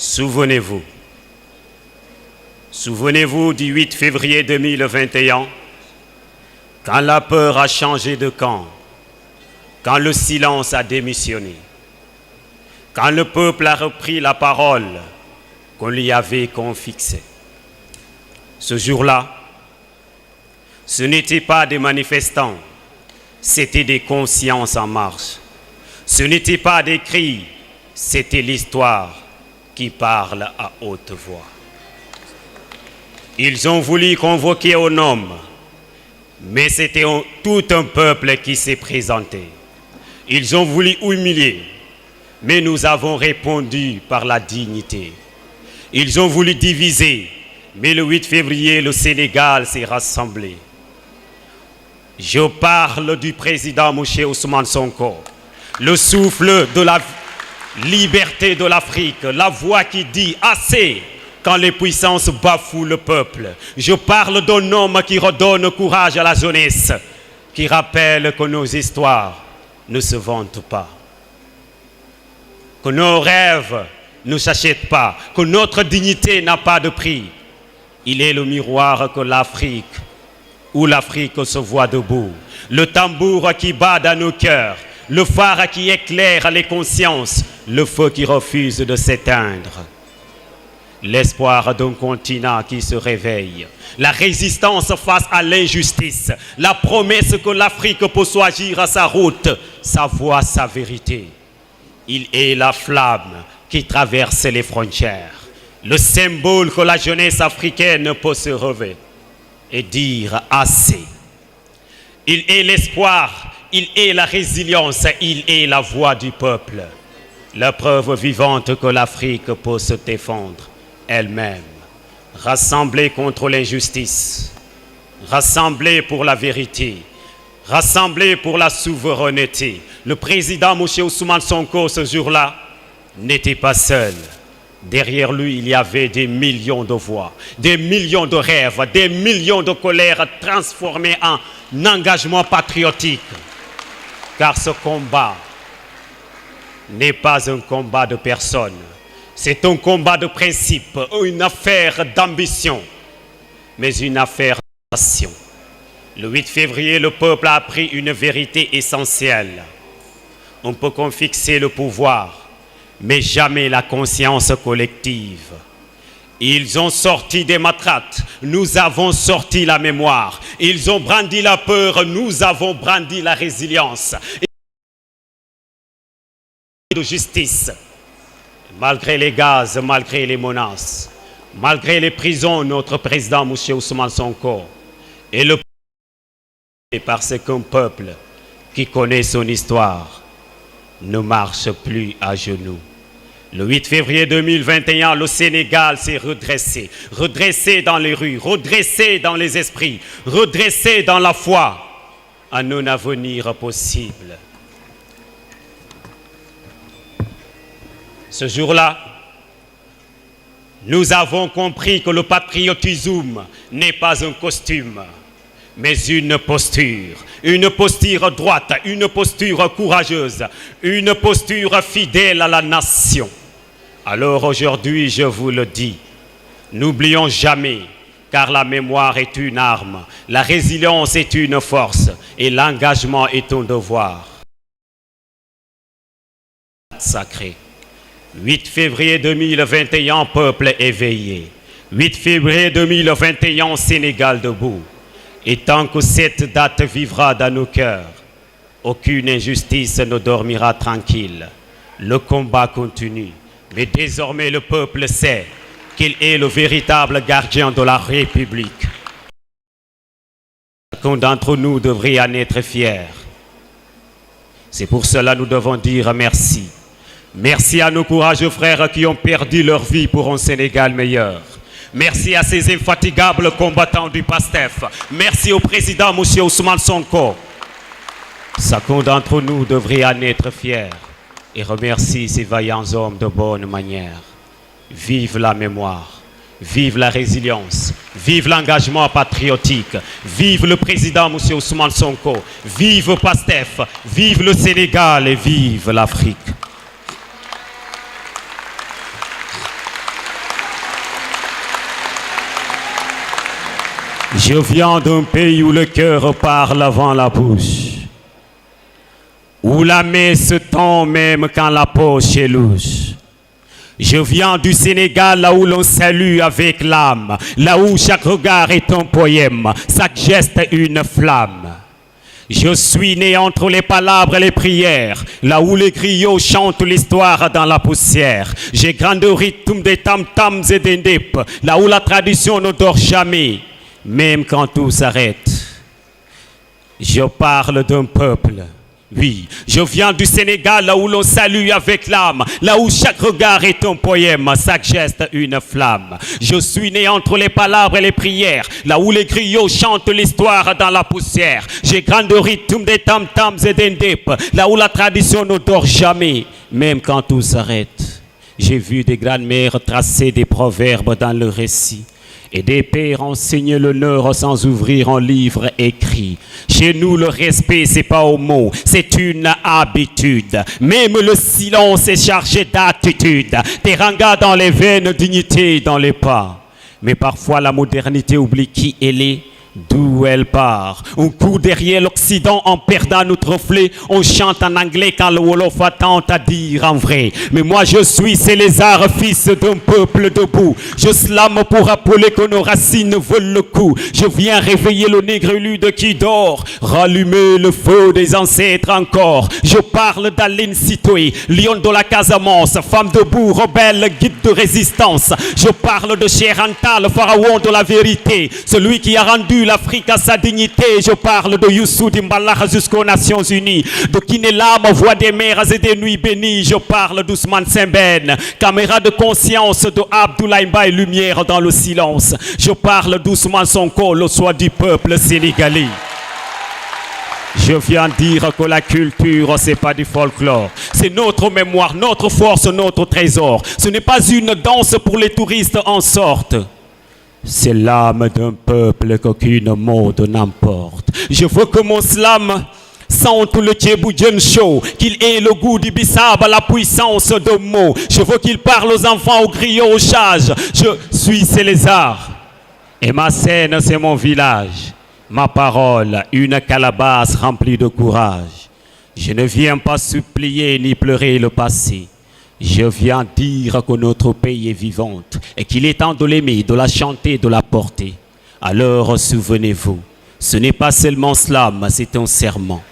Souvenez-vous. Souvenez-vous du 8 février 2021, quand la peur a changé de camp, quand le silence a démissionné, quand le peuple a repris la parole qu'on lui avait confixée. Ce jour-là, ce n'étaient pas des manifestants, c'était des consciences en marche. Ce n'étaient pas des cris, c'était l'histoire qui parle à haute voix. Ils ont voulu convoquer un homme, mais c'était tout un peuple qui s'est présenté. Ils ont voulu humilier, mais nous avons répondu par la dignité. Ils ont voulu diviser, mais le 8 février, le Sénégal s'est rassemblé. Je parle du président Mouché Ousmane Sonko, le souffle de la liberté de l'Afrique, la voix qui dit assez quand les puissances bafouent le peuple. Je parle d'un homme qui redonne courage à la jeunesse, qui rappelle que nos histoires ne se vantent pas, que nos rêves ne s'achètent pas, que notre dignité n'a pas de prix. Il est le miroir que l'Afrique, où l'Afrique se voit debout, le tambour qui bat dans nos cœurs, le phare qui éclaire les consciences, le feu qui refuse de s'éteindre. L'espoir d'un continent qui se réveille, la résistance face à l'injustice, la promesse que l'Afrique peut choisir à sa route, sa voix, sa vérité. Il est la flamme qui traverse les frontières, le symbole que la jeunesse africaine peut se relever et dire assez. Il est l'espoir, il est la résilience, il est la voix du peuple. La preuve vivante que l'Afrique peut se défendre elle-même, rassemblée contre l'injustice, rassemblée pour la vérité, rassemblée pour la souveraineté. Le président Mouché Ousmane Sonko, ce jour-là, n'était pas seul. Derrière lui, il y avait des millions de voix, des millions de rêves, des millions de colères transformées en engagement patriotique. Car ce combat n'est pas un combat de personne. C'est un combat de principe, une affaire d'ambition, mais une affaire de nation. Le 8 février, le peuple a appris une vérité essentielle. On peut confixer le pouvoir, mais jamais la conscience collective. Ils ont sorti des matraques, nous avons sorti la mémoire. Ils ont brandi la peur, nous avons brandi la résilience. De justice. Malgré les gaz, malgré les menaces, malgré les prisons, notre président Mouché Ousmane Sonko est le peuple, parce qu'un peuple qui connaît son histoire ne marche plus à genoux. Le 8 février 2021, le Sénégal s'est redressé, redressé dans les rues, redressé dans les esprits, redressé dans la foi à un avenir possible. Ce jour-là, nous avons compris que le patriotisme n'est pas un costume, mais une posture droite, une posture courageuse, une posture fidèle à la nation. Alors aujourd'hui, je vous le dis, n'oublions jamais, car la mémoire est une arme, la résilience est une force et l'engagement est un devoir sacré. 8 février 2021, peuple éveillé. 8 février 2021, Sénégal debout. Et tant que cette date vivra dans nos cœurs, aucune injustice ne dormira tranquille. Le combat continue. Mais désormais, le peuple sait qu'il est le véritable gardien de la République. Chacun d'entre nous devrait en être fier. C'est pour cela que nous devons dire merci. Merci à nos courageux frères qui ont perdu leur vie pour un Sénégal meilleur. Merci à ces infatigables combattants du PASTEF. Merci au président Mouché Ousmane Sonko. Chacun d'entre nous devrait en être fier et remercie ces vaillants hommes de bonne manière. Vive la mémoire, vive la résilience, vive l'engagement patriotique, vive le président Mouché Ousmane Sonko, vive PASTEF, vive le Sénégal et vive l'Afrique. Je viens d'un pays où le cœur parle avant la bouche, où la main se tend même quand la poche est louche. Je viens du Sénégal, là où l'on salue avec l'âme, là où chaque regard est un poème, chaque geste une flamme. Je suis né entre les palabres et les prières, là où les griots chantent l'histoire dans la poussière. J'ai grandi au rythme des tam-tams et des ndip, là où la tradition ne dort jamais, même quand tout s'arrête. Je parle d'un peuple. Oui, je viens du Sénégal, là où l'on salue avec l'âme, là où chaque regard est un poème, chaque geste une flamme. Je suis né entre les palabres et les prières, là où les griots chantent l'histoire dans la poussière. J'ai grandi au rythme des tam-tams et des ndip, là où la tradition ne dort jamais, même quand tout s'arrête. J'ai vu des grandes-mères tracer des proverbes dans le récit, et des pères enseigner l'honneur sans ouvrir un livre écrit. Chez nous, le respect, c'est pas au mot, c'est une habitude. Même le silence est chargé d'attitude. Teranga dans les veines, dignité dans les pas. Mais parfois, la modernité oublie qui elle est, d'où elle part. On court derrière l'Occident en perdant notre reflet. On chante en anglais quand le Wolof attend à dire en vrai. Mais moi je suis Célésar, fils d'un peuple debout. Je slame pour rappeler que nos racines veulent le coup. Je viens réveiller le négrelude qui dort, rallumer le feu des ancêtres encore. Je parle d'Aline Sitoé, lion de la Casamance, femme debout, rebelle, guide de résistance. Je parle de Cheikh Anta, le pharaon de la vérité, celui qui a rendu l'Afrique à sa dignité. Je parle de Youssou Dimbalakh jusqu'aux Nations Unies, de Kinelam, voix des mers et des nuits bénies. Je parle d'Ousmane Sembène, caméra de conscience, de Abdoulaye Mbaye, lumière dans le silence. Je parle d'Ousmane Sonko, le soi du peuple sénégalais. Je viens dire que la culture, c'est pas du folklore. C'est notre mémoire, notre force, notre trésor. Ce n'est pas une danse pour les touristes en sorte. C'est l'âme d'un peuple qu'aucune mode n'emporte. Je veux que mon slam sente le Thieboudian chaud, qu'il ait le goût du bissab, la puissance de mots. Je veux qu'il parle aux enfants, aux griots, aux sages. Je suis Célésar et ma scène c'est mon village. Ma parole, une calebasse remplie de courage. Je ne viens pas supplier ni pleurer le passé. Je viens dire que notre pays est vivante et qu'il est temps de l'aimer, de la chanter, de la porter. Alors souvenez-vous, ce n'est pas seulement slam, c'est un serment.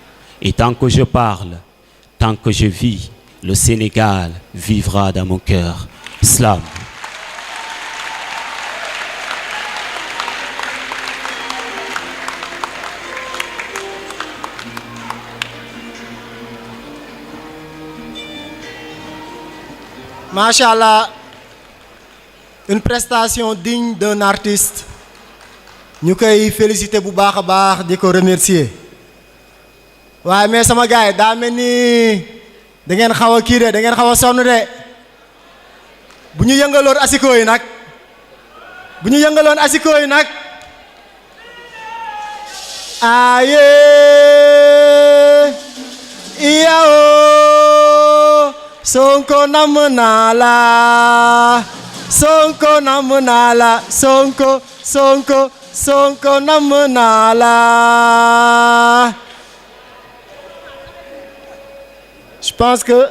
Et tant que je parle, tant que je vis, le Sénégal vivra dans mon cœur. Slam. Machallah, une prestation digne d'un artiste. Nous pouvons féliciter bu baax a baax di ko remercier. waaye mais sama gars yi daa mel ni da ngeen xaw a kii de da ngeen xaw a sonn de bu ñu yëngaloon asiko yi nag bu ñu yëngaloon asiko yi nag aye iyao Sonko namm naa la Sonko namm naa la Sonko Sonko Sonko namm naa la. Je pense que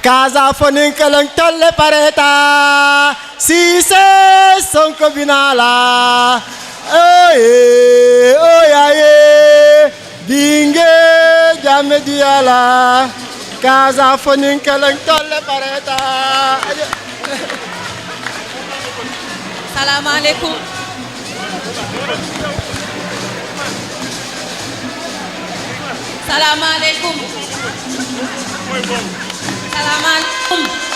Casa Foninkeleng tolle pareta si se Sonko binala oye oyaye dingue jamme diala Casa Foninkeleng tolle pareta. Salam alaikum. Salam alaikum. Salam alaikum.